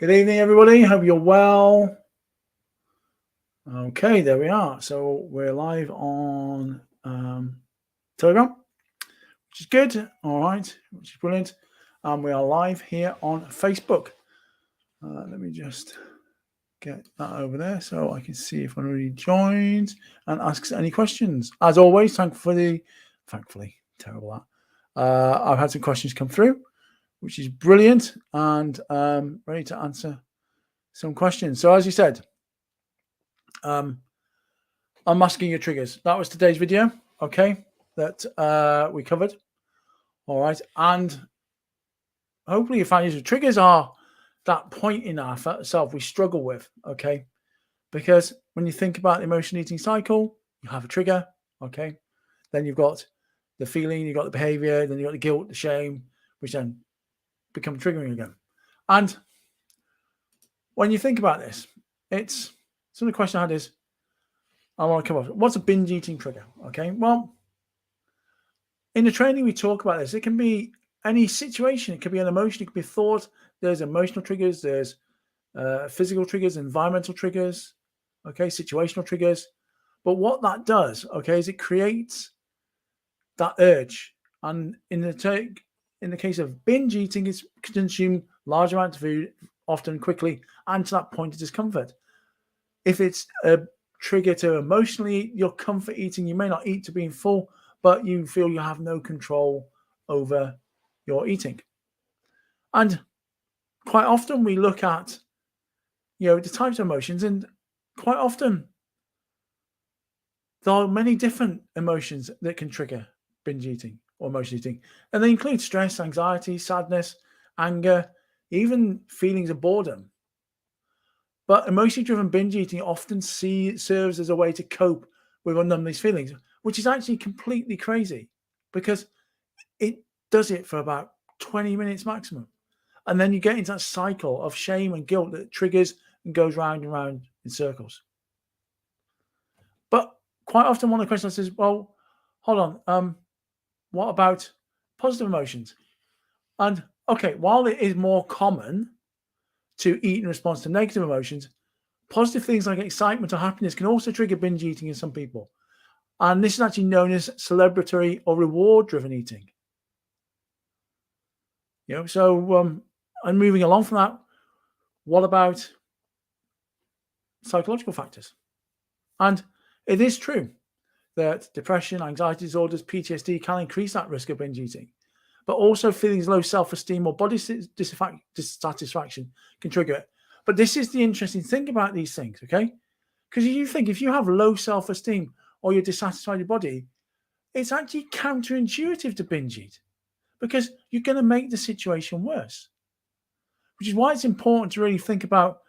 Good evening, everybody. Hope you're well. Okay, there we are. So we're live on Telegram, which is good. All right, which is brilliant. We are live here on Facebook. Let me just get that over there so I can see if anybody joins and asks any questions. As always, thankfully, terrible that. I've had some questions come through, which is brilliant, and ready to answer some questions. So as you said, unmasking your triggers. That was today's video, okay, that we covered. All right, and hopefully you find useful. Triggers are that point in ourselves we struggle with, okay, because when you think about the emotional eating cycle, you have a trigger, okay, then you've got the feeling, you've got the behavior, then you've got the guilt, the shame, which then become triggering again. And when you think about this, it's some of the question I had is, I want to come up. What's a binge eating trigger? Okay, well, in the training we talk about this. It can be any situation. It could be an emotion. It could be thought. There's emotional triggers. There's physical triggers, environmental triggers. Okay, situational triggers. But what that does, okay, is it creates that urge. And in the case of binge eating, it's consume large amounts of food, often quickly, and to that point of discomfort. If it's a trigger to emotionally eat, your comfort eating, you may not eat to being full, but you feel you have no control over your eating. And quite often we look at, the types of emotions, and quite often there are many different emotions that can trigger binge eating or emotional eating. And they include stress, anxiety, sadness, anger, even feelings of boredom. But emotionally driven binge eating often serves as a way to cope with or numb these feelings, which is actually completely crazy because it does it for about 20 minutes maximum. And then you get into that cycle of shame and guilt that triggers and goes round and round in circles. But quite often one of the questions is, well, hold on, what about positive emotions? And okay, while it is more common to eat in response to negative emotions, positive things like excitement or happiness can also trigger binge eating in some people. And this is actually known as celebratory or reward-driven eating. So and moving along from that, what about psychological factors? And it is true that depression, anxiety disorders, PTSD can increase that risk of binge eating. But also feelings of low self-esteem or body dissatisfaction can trigger it. But this is the interesting thing about these things, okay? Because if you have low self-esteem or you're dissatisfied with your body, it's actually counterintuitive to binge eat because you're going to make the situation worse. Which is why it's important to really think about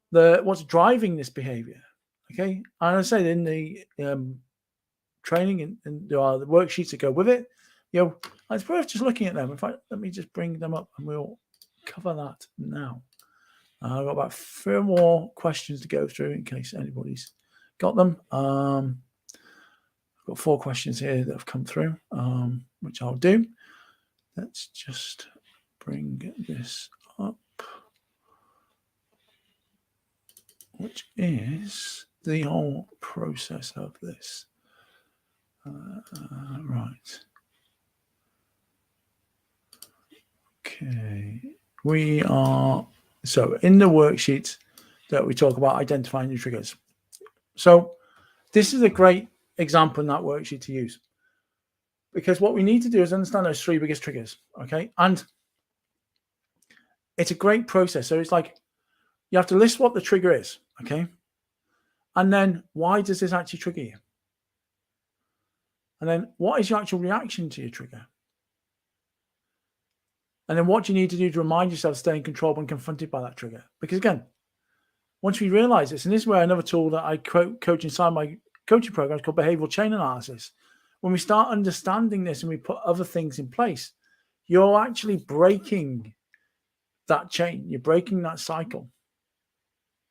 what's driving this behavior, okay? And I said in the training and there are the worksheets that go with it, it's worth just looking at them. In fact, let me just bring them up and we'll cover that now. I've got about 3 more questions to go through in case anybody's got them. I've got 4 questions here that have come through, which I'll do. Let's just bring this up, which is the whole process of this. Right. Okay. We are... So in the worksheet that we talk about identifying your triggers. So this is a great example in that worksheet to use because what we need to do is understand those 3 biggest triggers, okay? And it's a great process. So it's like you have to list what the trigger is, okay? And then why does this actually trigger you? And then what is your actual reaction to your trigger? And then what do you need to do to remind yourself to stay in control when confronted by that trigger? Because again, once we realize this, and this is where another tool that I coach inside my coaching program is called behavioral chain analysis. When we start understanding this and we put other things in place, you're actually breaking that chain. You're breaking that cycle.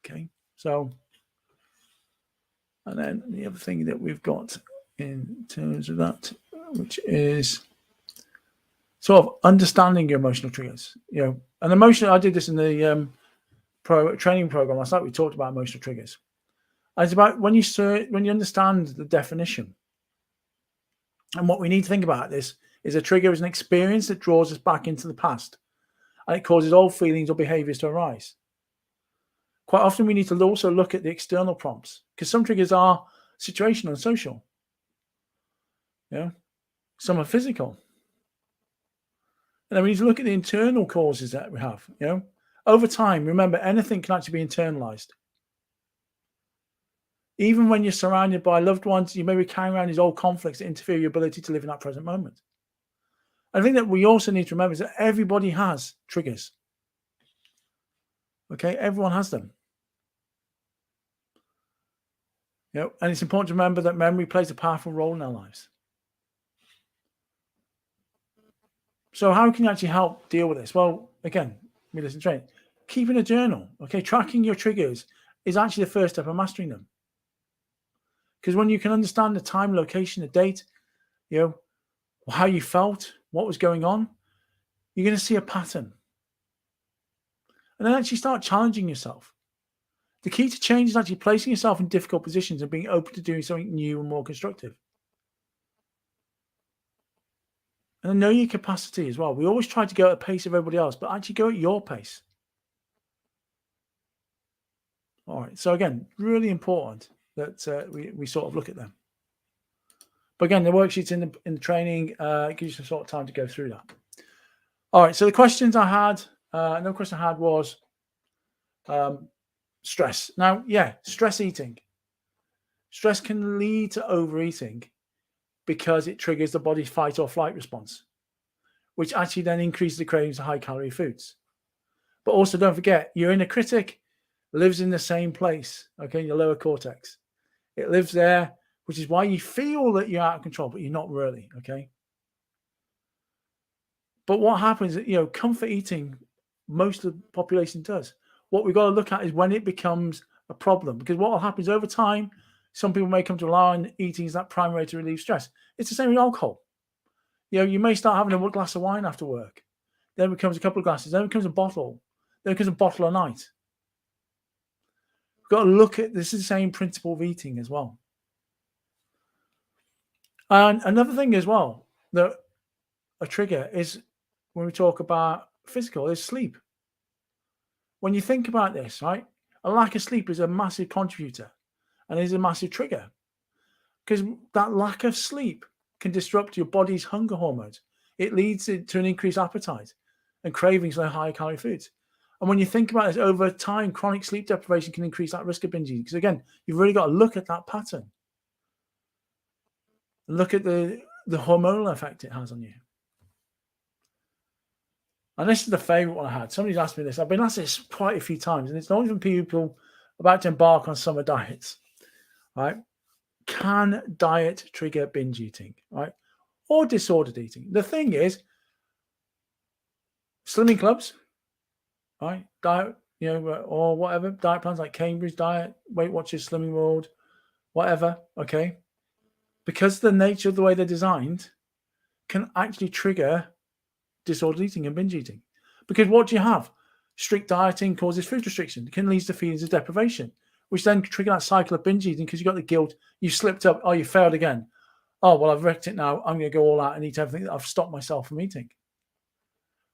Okay. So, and then the other thing that we've got in terms of that, which is sort of understanding your emotional triggers. An emotion. I did this in the training program last night, we talked about emotional triggers. And it's about when you understand the definition. And what we need to think about this is a trigger is an experience that draws us back into the past, and it causes old feelings or behaviors to arise. Quite often we need to also look at the external prompts, because some triggers are situational and social. Some are physical. And then we need to look at the internal causes that we have. Over time, remember, anything can actually be internalized. Even when you're surrounded by loved ones, you may be carrying around these old conflicts that interfere with your ability to live in that present moment. I think that we also need to remember is that everybody has triggers. Okay, everyone has them. And it's important to remember that memory plays a powerful role in our lives. So how can you actually help deal with this? Well, again, we listen to train. Keeping a journal, okay, tracking your triggers is actually the first step of mastering them. Because when you can understand the time, location, the date, how you felt, what was going on, you're going to see a pattern. And then actually start challenging yourself. The key to change is actually placing yourself in difficult positions and being open to doing something new and more constructive. And know your capacity as well. We always try to go at the pace of everybody else, but actually go at your pace. All right. So again, really important that we sort of look at them. But again, the worksheets in the training gives you some sort of time to go through that. All right. So the questions I had, another question I had was stress. Now, stress eating. Stress can lead to overeating because it triggers the body's fight or flight response, which actually then increases the cravings for high-calorie foods. But also, don't forget, your inner critic lives in the same place, okay, in your lower cortex. It lives there, which is why you feel that you're out of control, but you're not really, okay? But what happens, comfort eating, most of the population does. What we've got to look at is when it becomes a problem, because what will happen is over time, some people may come to rely on eating as that primary way to relieve stress. It's the same with alcohol. You may start having a glass of wine after work. Then it becomes a couple of glasses. Then it becomes a bottle. Then it becomes a bottle a night. We've got to look at this is the same principle of eating as well. And another thing as well that a trigger is when we talk about physical is sleep. When you think about this, right, a lack of sleep is a massive contributor and is a massive trigger because that lack of sleep can disrupt your body's hunger hormones. It leads to an increased appetite and cravings for higher calorie foods. And when you think about this over time, chronic sleep deprivation can increase that risk of binge eating. Because again, you've really got to look at that pattern. Look at the hormonal effect it has on you. And this is the favorite one I had. Somebody's asked me this. I've been asked this quite a few times, and it's not even people about to embark on summer diets, right? Can diet trigger binge eating, right? Or disordered eating? The thing is, slimming clubs, right? Diet, or whatever, diet plans like Cambridge Diet, Weight Watchers, Slimming World, whatever, okay? Because the nature of the way they're designed can actually trigger disordered eating and binge eating. Because what do you have? Strict dieting causes food restriction. It can lead to feelings of deprivation, which then trigger that cycle of binge eating because you've got the guilt. You slipped up. Oh, you failed again. Oh, well, I've wrecked it now. I'm going to go all out and eat everything that I've stopped myself from eating.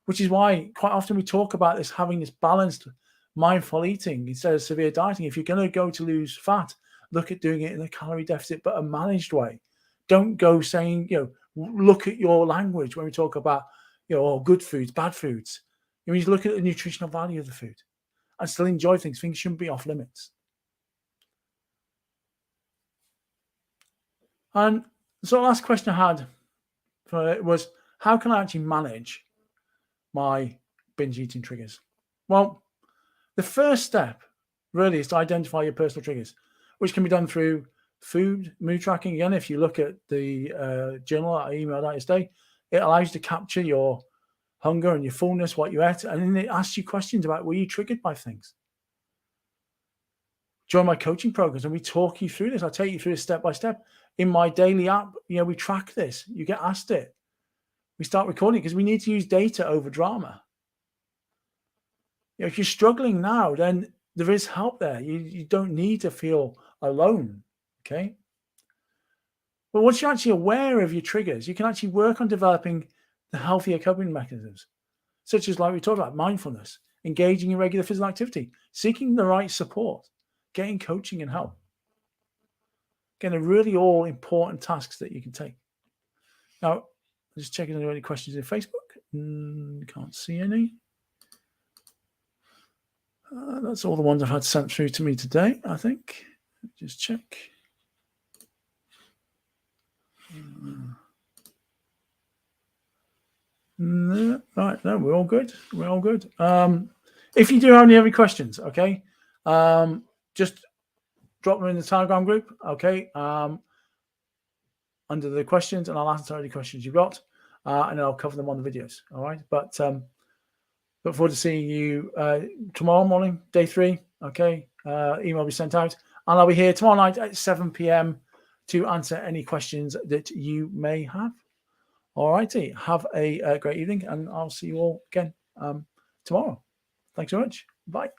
Which is why quite often we talk about this, having this balanced, mindful eating instead of severe dieting. If you're going to go to lose fat, look at doing it in a calorie deficit, but a managed way. Don't go saying, look at your language when we talk about, good foods, bad foods. You need to look at the nutritional value of the food and still enjoy things. Things shouldn't be off limits. And so the last question I had was, how can I actually manage my binge eating triggers? Well, the first step really is to identify your personal triggers, which can be done through food, mood tracking. Again, if you look at the journal I emailed out today, it allows you to capture your hunger and your fullness, what you ate, and then it asks you questions about were you triggered by things. Join my coaching programs and we talk you through this. I'll take you through this step by step. In my daily app, we track this. You get asked it. We start recording because we need to use data over drama. If you're struggling now, then there is help there. You don't need to feel alone. Okay. But once you're actually aware of your triggers, you can actually work on developing the healthier coping mechanisms, such as, like we talked about, mindfulness, engaging in regular physical activity, seeking the right support, getting coaching and help. Again, are really all important tasks that you can take. Now, just checking if there are any questions in Facebook. Can't see any. That's all the ones I've had sent through to me today, I think. Just check. No, right, no, we're all good. We're all good. If you do have any other questions, okay, just drop them in the Telegram group, okay, under the questions, and I'll answer any questions you've got, and I'll cover them on the videos, all right? But look forward to seeing you tomorrow morning, day 3, okay? Email will be sent out, and I'll be here tomorrow night at 7 p.m. to answer any questions that you may have. All righty. Have a great evening, and I'll see you all again tomorrow. Thanks very much. Bye.